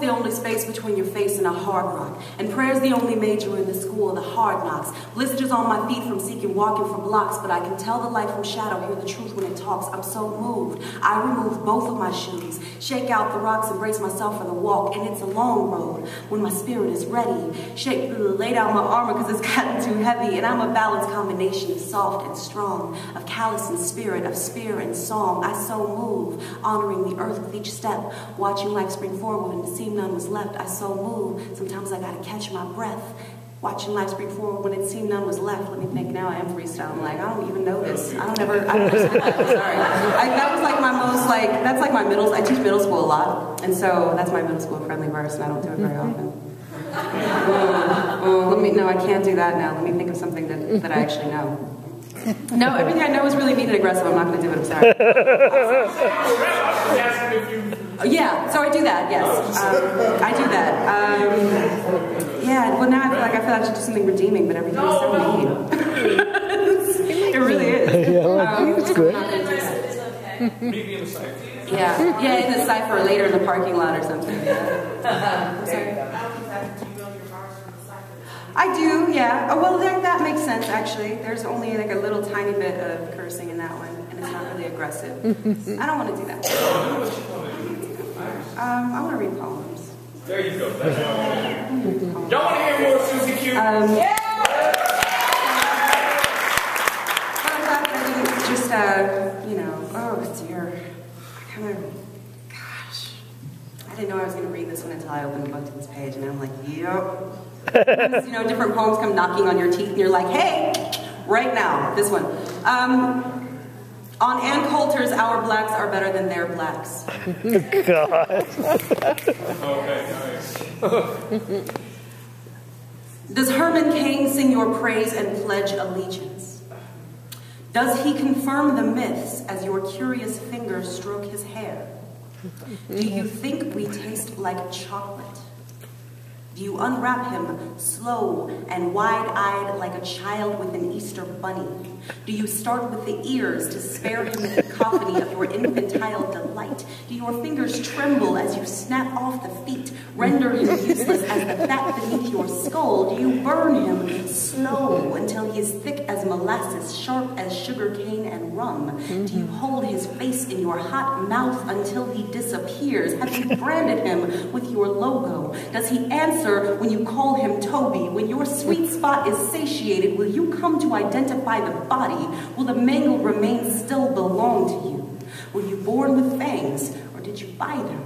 the only space between your face and a hard rock. And prayer's the only major in the school of the hard knocks. Blisters on my feet from seeking walking for blocks, but I can tell the light from shadow, hear the truth when it talks. I'm so moved. I remove both of my shoes, shake out the rocks and brace myself for the walk. And it's a long road when my spirit is ready. Lay down my armor because it's gotten too heavy. And I'm a balanced combination of soft and strong, of callous and spirit, of spear and song. I so move, honoring the earth with each step, watching life spring forward and it seemed none was left. I so move, sometimes I gotta catch my breath, watching life spring forward when it seemed none was left. Let me think now, I am freestyling, like, I don't even know this. I don't ever say that, sorry. That was like my most, that's like my middle, I teach middle school a lot, and so that's my middle school friendly verse, and I don't do it very often. No, I can't do that now. Let me think of something that I actually know. No, everything I know is really mean and aggressive. I'm not going to do it. I'm sorry. Yeah, so I do that. Yes, I do that. Yeah. Well, now I feel like I should do something redeeming, but everything is so mean. It really is. Yeah, that's good. Maybe in the cipher. Yeah, in the cipher later in the parking lot or something. I'm sorry. I do, yeah. Oh, well, that makes sense, actually. There's only like a little tiny bit of cursing in that one, and it's not really aggressive. I don't want to do that. I want to read poems. There you go. That's y'all want to hear more Suzi Q? Yeah! But I didn't just, oh dear. Gosh. I didn't know I was going to read this one until I opened the book to this page, and I'm like, yep. Different poems come knocking on your teeth and you're like, hey, right now, this one. On Ann Coulter's, our blacks are better than their blacks. God. Okay, nice. Does Herman Cain sing your praise and pledge allegiance? Does he confirm the myths as your curious fingers stroke his hair? Do you think we taste like chocolate? Do you unwrap him slow and wide-eyed like a child with an Easter bunny? Do you start with the ears to spare him the cacophony of your infantile delight? Do your fingers tremble as you snap off the feet, render him useless as the fat beneath your skull? Do you burn him slow until he is thick as molasses, sharp as sugar cane and rum? Do you hold his face in your hot mouth until he disappears? Have you branded him with your logo? Does he answer when you call him Toby? When your sweet spot is satiated, will you come to identify the body? Will the mangled remains still belong to you? Were you born with fangs, or did you buy them?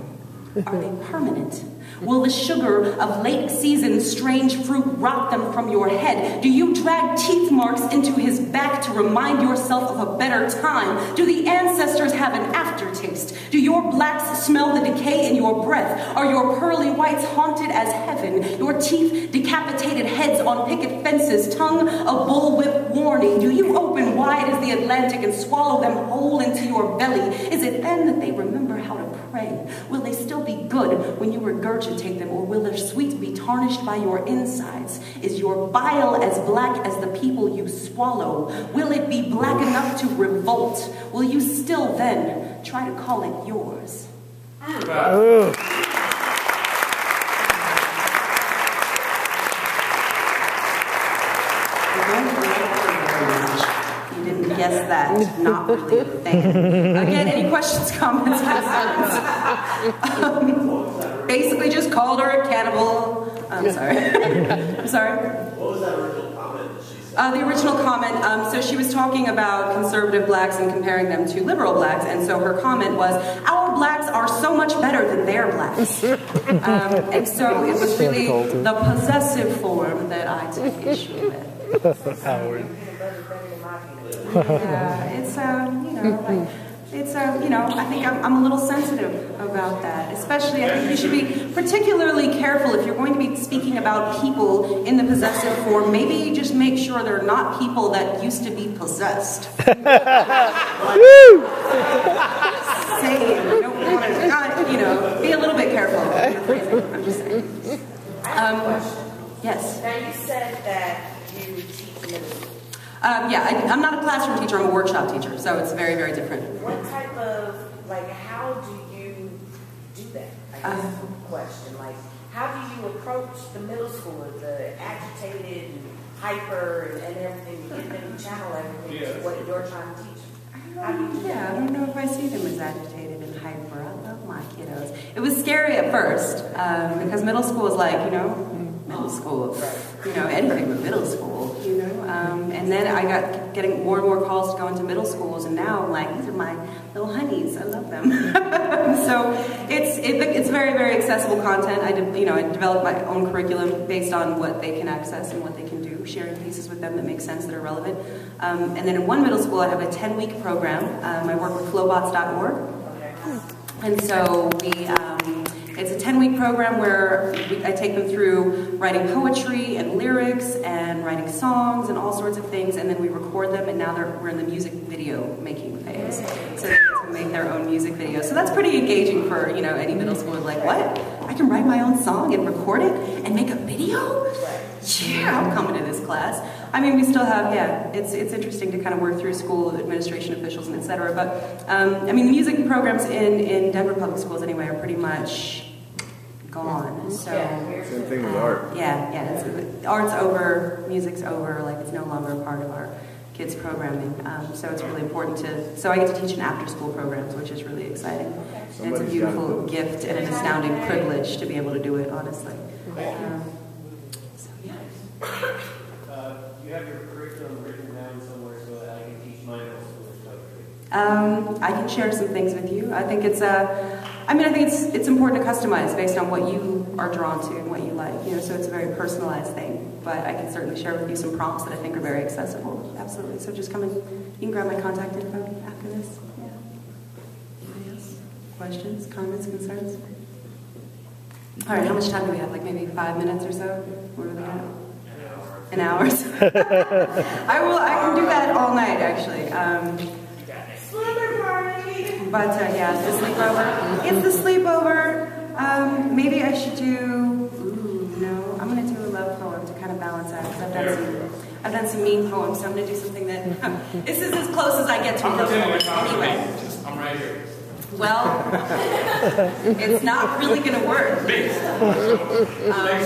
Are they permanent? Will the sugar of late season strange fruit rot them from your head? Do you drag teeth marks into his back to remind yourself of a better time? Do the ancestors have an aftertaste? Do your blacks smell the decay in your breath? Are your pearly whites haunted as heaven? Your teeth decapitated heads on picket fences, tongue a bullwhip warning? Do you open wide as the Atlantic and swallow them whole into your belly? Is it then that they remember how to pray? Will they still be good when you regurgitate them, or will their sweet be tarnished by your insides? Is your bile as black as the people you swallow? Will it be black enough to revolt? Will you still then try to call it yours? You didn't guess that. Not really a thing. Again, any questions, comments, concerns? Basically just called her a cannibal. I'm sorry. I'm sorry. What was that original comment that she said? The original comment, so she was talking about conservative blacks and comparing them to liberal blacks, and so her comment was, our blacks are so much better than their blacks. And so it was really the possessive form that I took issue with. Howard. Yeah, it's, I think I'm a little sensitive about that. Especially, I think you should be particularly careful if you're going to be speaking about people in the possessive form. Maybe just make sure they're not people that used to be possessed. Saying, you don't want to, be a little bit careful. I'm just saying. Yes? Now you said that you teach middle school. I'm not a classroom teacher, I'm a workshop teacher, so it's very, very different. What type of, how do you do that? question. Like, how do you approach the middle schoolers, the agitated and hyper and everything, get them to channel everything to what you're trying to teach them? How do you do that? Yeah, I don't know if I see them as agitated and hyper. I love my kiddos. It was scary at first because middle school is like, middle school. Anything but middle school, And then I got getting more and more calls to go into middle schools, and now I'm like, these are my little honeys. I love them. So it's very, very accessible content. I developed my own curriculum based on what they can access and what they can do, sharing pieces with them that make sense, that are relevant. And then in one middle school, I have a 10-week program. I work with flowbots.org. And so it's a 10-week program where I take them through writing poetry and lyrics and writing songs and all sorts of things, and then we record them, and now we're in the music video making phase. So they get to make their own music videos. So that's pretty engaging for, any middle schooler, like, what? I can write my own song and record it and make a video? Yeah, I'm coming to this class. I mean, we still have, it's interesting to kind of work through school administration officials and et cetera, but the music programs in Denver public schools anyway are pretty much gone. So same thing with art. Art's over, music's over, like it's no longer a part of our kids' programming. So it's really important so I get to teach in after-school programs, which is really exciting. And it's a beautiful gift and an astounding privilege to be able to do it, honestly. You have your curriculum written down somewhere so that I can teach my middle schoolers poetry? I can share some things with you. I think it's important to customize based on what you are drawn to and what you like. So it's a very personalized thing. But I can certainly share with you some prompts that I think are very accessible. Absolutely. So just come in. You can grab my contact info after this. Yeah. Anybody else? Questions, comments, concerns? All right. How much time do we have? Like maybe 5 minutes or so? What are we at? An hour. I can do that all night, actually. But it's the sleepover. It's the sleepover. Maybe I should do. No. I'm gonna do a love poem to kind of balance out because I've done some mean poems. So I'm gonna do something that. This is as close as I get to. I'm right here. Well, it's not really going to work. Thanks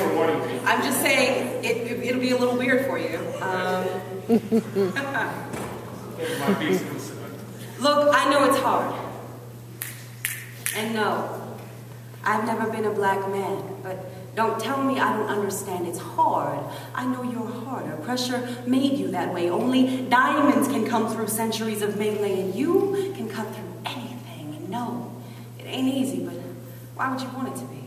for warning me. I'm just saying it'll be a little weird for you. Look, I know it's hard. And no, I've never been a black man, but don't tell me I don't understand. It's hard. I know you're harder. Pressure made you that way. Only diamonds can come through centuries of melee, and you can cut through anything. No, it ain't easy, but why would you want it to be?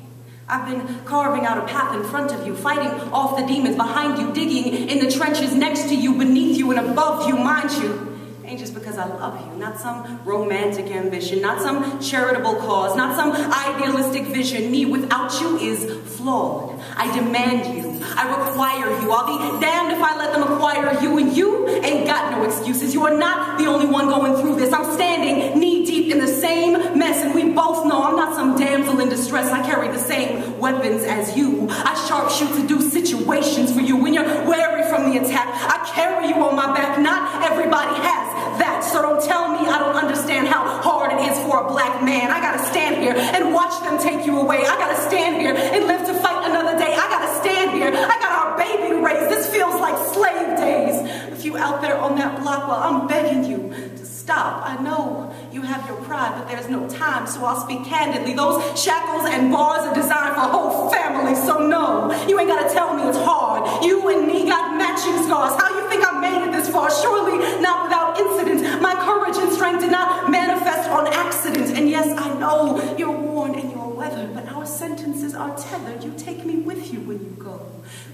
I've been carving out a path in front of you, fighting off the demons behind you, digging in the trenches next to you, beneath you, and above you, mind you. Ain't just because I love you, not some romantic ambition, not some charitable cause, not some idealistic vision. Me without you is flawed. I demand you. I require you. I'll be damned if I let them acquire you, and you ain't got no excuses. You are not the only one going through this. I'm standing knee deep in the same mess, and we both know I'm not some damsel in distress. I carry the same weapons as you. I sharpshoot to do situations for you when you're wary from the attack. I carry you on my back. Not everybody has that, so don't tell me I don't understand how hard it is for a black man. I gotta stand here and watch them take you away. I gotta stand here and live to fight another day. I gotta stand here. I got our baby to raise. This feels like slave days. If you out there on that block, well, I'm begging you to stop. I know you have your pride, but there's no time, so I'll speak candidly. Those shackles and bars are designed for a whole family, so no, you ain't gotta tell me it's hard. You and me got matching scars. How you think I made it this far? Surely not without incident. My courage and strength did not manifest on accident. And yes, I know you're worn and you're weathered, but our sentences are tethered. You take me with you when you go.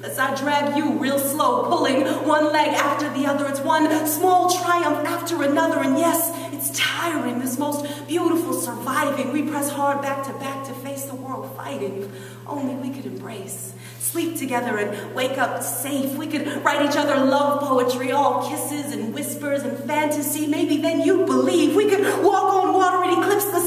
Lest I drag you real slow, pulling one leg after the other. It's one small triumph after another. And yes, it's tiring, this most beautiful surviving. We press hard back to face the world fighting. If only we could embrace. Sleep together and wake up safe. We could write each other love poetry, all kisses and whispers and fantasy. Maybe then you'd believe. We could walk on water and eclipse the